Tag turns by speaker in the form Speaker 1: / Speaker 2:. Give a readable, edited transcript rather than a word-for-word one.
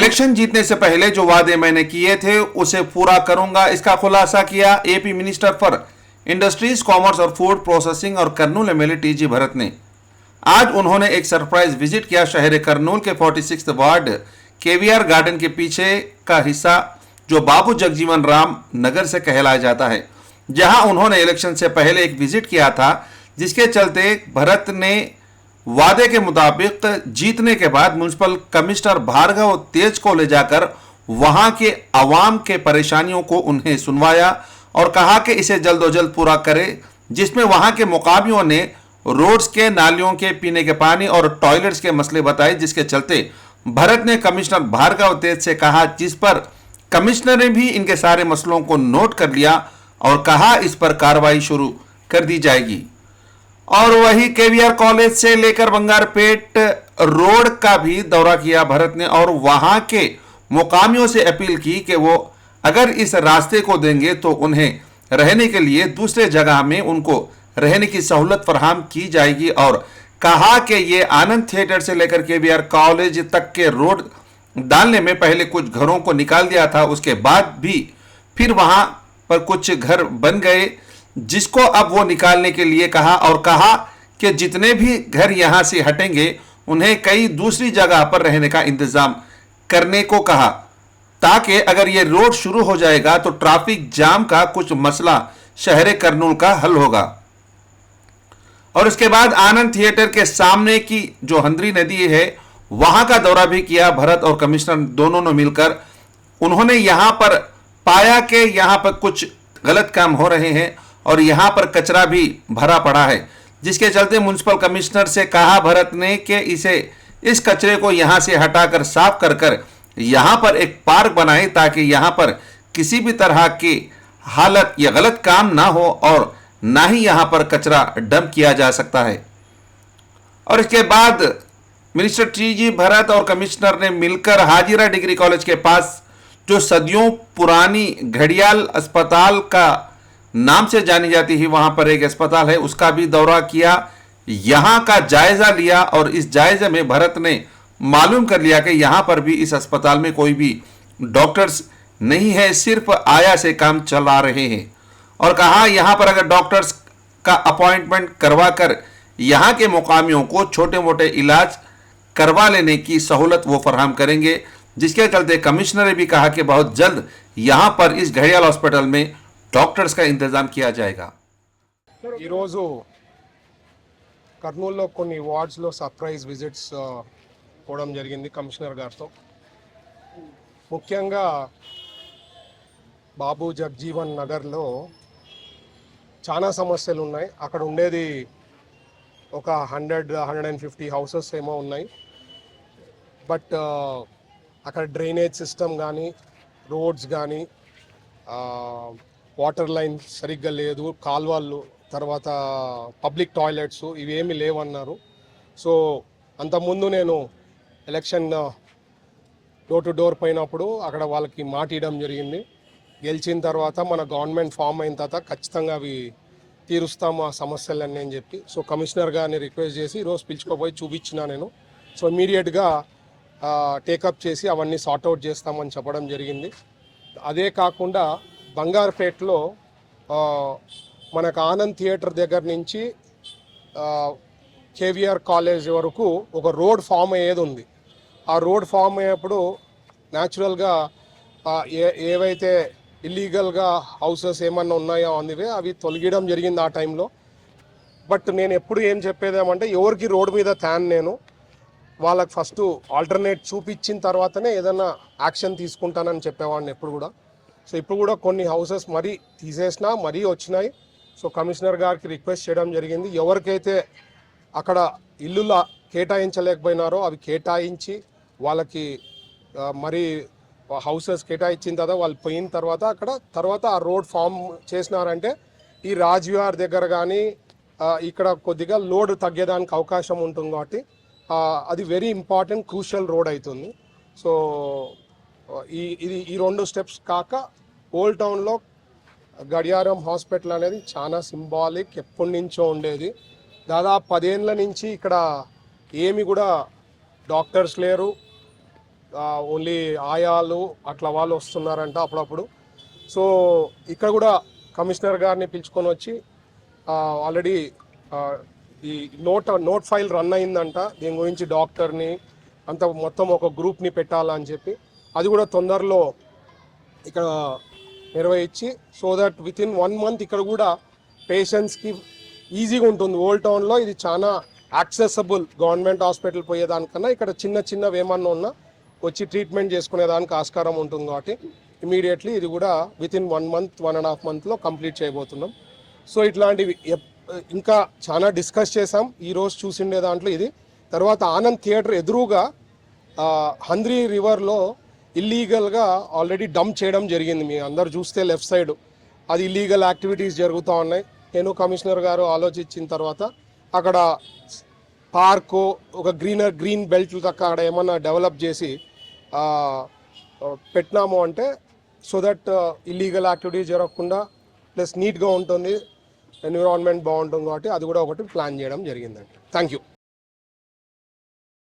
Speaker 1: Election जीतने से पहले जो वादे मैंने किए थे उसे पूरा करूंगा, इसका खुलासा किया AP minister for industries, commerce और फूड प्रोसेसिंग और कर्नूल एमएलए टीजी भरत ने। आज उन्होंने एक सरप्राइज विजिट किया शहर कर्नूल के 46 वार्ड केवीआर गार्डन के पीछे का हिस्सा जो बाबू जगजीवन राम नगर से कहलाया जाता है, जहां उन्होंने इलेक्शन से पहले एक विजिट किया था, जिसके चलते भरत ने वादे के मुताबिक जीतने के बाद म्युनिसिपल कमिश्नर भार्गव तेज को ले जाकर वहां के आवाम के परेशानियों को उन्हें सुनवाया और कहा कि इसे जल्द जल्द पूरा करे, जिसमें वहां के मुकाबियों ने रोड्स के, नालियों के, पीने के पानी और टॉयलेट्स के मसले बताए, जिसके चलते भरत ने कमिश्नर भार्गव तेज से कहा, जिस पर कमिश्नर ने भी इनके सारे मसलों को नोट कर लिया और कहा इस पर कार्रवाई शुरू कर दी जाएगी। और वही केवीआर कॉलेज से लेकर बंगारपेट रोड का भी दौरा किया भरत ने और वहां के मुकामियों से अपील की कि वो अगर इस रास्ते को देंगे तो उन्हें रहने के लिए दूसरे जगह में उनको रहने की सहूलत फराहम की जाएगी और कहा कि ये आनंद थिएटर से लेकर केवीआर कॉलेज तक के रोड डालने में पहले कुछ घरों को निकाल दिया था, उसके बाद भी फिर वहां पर कुछ घर बन गए, जिसको अब वो निकालने के लिए कहा और कहा कि जितने भी घर यहां से हटेंगे उन्हें कई दूसरी जगह पर रहने का इंतजाम करने को कहा, ताकि अगर ये रोड शुरू हो जाएगा तो ट्रैफिक जाम का कुछ मसला शहर कर्नूल का हल होगा। और उसके बाद आनंद थिएटर के सामने की जो हंद्री नदी है वहां का दौरा भी किया भरत और कमिश्नर दोनों ने मिलकर। उन्होंने यहां पर पाया कि यहां पर कुछ गलत काम हो रहे हैं और यहां पर कचरा भी भरा पड़ा है, जिसके चलते म्युनिसिपल कमिश्नर से कहा भरत ने कि इस कचरे को यहां से हटाकर साफ कर यहां पर एक पार्क बनाए, ताकि यहां पर किसी भी तरह की हालत या गलत काम ना हो और ना ही यहां पर कचरा डंप किया जा सकता है। और इसके बाद मिनिस्टर टीजी भरत और कमिश्नर ने मिलकर हाजिरा डिग्री कॉलेज के पास जो सदियों पुरानी घड़ियाल अस्पताल का नाम से जानी जाती है, वहां पर एक अस्पताल है, उसका भी दौरा किया, यहां का जायजा लिया और इस जायजे में भरत ने मालूम कर लिया कि यहां पर भी इस अस्पताल में कोई भी डॉक्टर्स नहीं है, सिर्फ आया से काम चला रहे हैं। और कहा यहां पर अगर डॉक्टर्स का अपॉइंटमेंट करवा कर यहां के मुकामियों को छोटे मोटे इलाज करवा लेने की सहूलत वो फराहम करेंगे, जिसके चलते कमिश्नर ने भी कहा कि बहुत जल्द यहां पर इस घड़ियाल हॉस्पिटल में డాక్టర్స్ का इंतजाम किया जाएगा।
Speaker 2: ఈరోజు కర్నూలులో కొన్ని వార్డ్స్లో సర్ప్రైజ్ విజిట్స్ పోవడం జరిగింది కమిషనర్ గారితో। ముఖ్యంగా బాబు జగజీవన్ నగర్లో చాలా సమస్యలు ఉన్నాయి। అక్కడ ఉండేది ఒక 150 హౌసెస్ ఏమో ఉన్నాయి, బట్ అక్కడ డ్రైనేజ్ సిస్టమ్ కానీ, రోడ్స్ కానీ, వాటర్ లైన్ సరిగ్గా లేదు, కాల్వలు, తర్వాత పబ్లిక్ టాయిలెట్స్ ఇవేమీ లేవన్నారు। సో అంతకుముందు నేను ఎలక్షన్ డోర్ టు డోర్ పోయినప్పుడు అక్కడ వాళ్ళకి మాట ఇవ్వడం జరిగింది, గెలిచిన తర్వాత మన గవర్నమెంట్ ఫామ్ అయిన తర్వాత ఖచ్చితంగా అవి తీరుస్తాము ఆ సమస్యలన్నీ అని చెప్పి। సో కమిషనర్ గారిని రిక్వెస్ట్ చేసి ఈరోజు పిలుచుకోపోయి చూపించిన నేను। సో ఇమీడియట్గా టేకప్ చేసి అవన్నీ సార్ట్అవుట్ చేస్తామని చెప్పడం జరిగింది। అదే కాకుండా బంగారుపేటలో మనకు ఆనంద్ థియేటర్ దగ్గర నుంచి కేవీఆర్ కాలేజ్ వరకు ఒక రోడ్ ఫామ్ అయ్యేది ఉంది। ఆ రోడ్ ఫామ్ అయ్యేప్పుడు న్యాచురల్గా ఏవైతే ఇల్లీగల్గా హౌసెస్ ఏమన్నా ఉన్నాయో అందువే అవి తొలగియడం జరిగింది ఆ టైంలో। బట్ నేను ఎప్పుడు ఏం చెప్పేదేమంటే ఎవరికి రోడ్ మీద తాను నేను వాళ్ళకి ఫస్ట్ ఆల్టర్నేట్ చూపించిన తర్వాతనే ఏదైనా యాక్షన్ తీసుకుంటానని చెప్పేవాడిని ఎప్పుడు కూడా। సో ఇప్పుడు కూడా కొన్ని హౌసెస్ మరీ తీసేసినా మరీ వచ్చినాయి। సో కమిషనర్ గారికి రిక్వెస్ట్ చేయడం జరిగింది, ఎవరికైతే అక్కడ ఇల్లులు కేటాయించలేకపోయినారో అవి కేటాయించి వాళ్ళకి మరి హౌసెస్ కేటాయించిన తర్వాత వాళ్ళు పోయిన తర్వాత ఆ రోడ్ ఫామ్ చేసినారంటే ఈ రాజ్విహార్ దగ్గర కానీ ఇక్కడ కొద్దిగా లోడ్ తగ్గేదానికి అవకాశం ఉంటుంది కాబట్టి అది వెరీ ఇంపార్టెంట్ క్రూషియల్ రోడ్ అవుతుంది। సో ఈ రెండు స్టెప్స్ కాక ఓల్డ్ టౌన్లో గడియారం హాస్పిటల్ అనేది చాలా సింబాలిక్, ఎప్పటి నుంచో ఉండేది, దాదాపు 10 ఏళ్ళ నుంచి ఇక్కడ ఏమి కూడా డాక్టర్స్ లేరు, ఓన్లీ ఆయాలు అట్లా వాళ్ళు వస్తున్నారంట అప్పుడప్పుడు. సో ఇక్కడ కూడా కమిషనర్ గారిని పిలుచుకొని వచ్చి ఆల్రెడీ ఈ నోట్ ఫైల్ రన్ అయిందంట, దీని గురించి డాక్టర్ని అంత మొత్తం ఒక గ్రూప్ని పెట్టాలని చెప్పి అది కూడా తొందరలో ఇక్కడ నిర్వహించి so that with in 1 month ఇక్కడ కూడా పేషెంట్స్కి ఈజీగా ఉంటుంది. ఓల్డ్ టౌన్లో ఇది చాలా యాక్సెసబుల్, గవర్నమెంట్ హాస్పిటల్ పోయేదానికన్నా ఇక్కడ చిన్న చిన్నవి ఏమన్నా ఉన్నా వచ్చి ట్రీట్మెంట్ చేసుకునేదానికి ఆస్కారం ఉంటుంది. కాబట్టి ఇమీడియట్లీ ఇది కూడా విత్ ఇన్ 1 month 1.5 monthలో కంప్లీట్ చేయబోతున్నాం. సో ఇట్లాంటివి ఇంకా చాలా డిస్కస్ చేసాం. ఈరోజు చూసిండే దాంట్లో ఇది. తర్వాత ఆనంద్ థియేటర్ ఎదురుగా హంద్రీ రివర్లో ఇల్లీగల్గా ఆల్రెడీ డంప్ చేయడం జరిగింది. మీ అందరు చూస్తే లెఫ్ట్ సైడ్ అది ఇల్లీగల్ యాక్టివిటీస్ జరుగుతూ ఉన్నాయి. నేను కమిషనర్ గారు ఆలోచించిన తర్వాత అక్కడ పార్కు ఒక గ్రీన్ బెల్ట్ అక్కడ ఏమన్నా డెవలప్ చేసి పెట్టినాము అంటే సో దట్ ఇల్లీగల్ యాక్టివిటీస్ జరగకుండా ప్లస్ నీట్గా ఉంటుంది, ఎన్విరాన్మెంట్ బాగుంటుంది. కాబట్టి అది కూడా ఒకటి ప్లాన్ చేయడం జరిగిందండి. Thank you.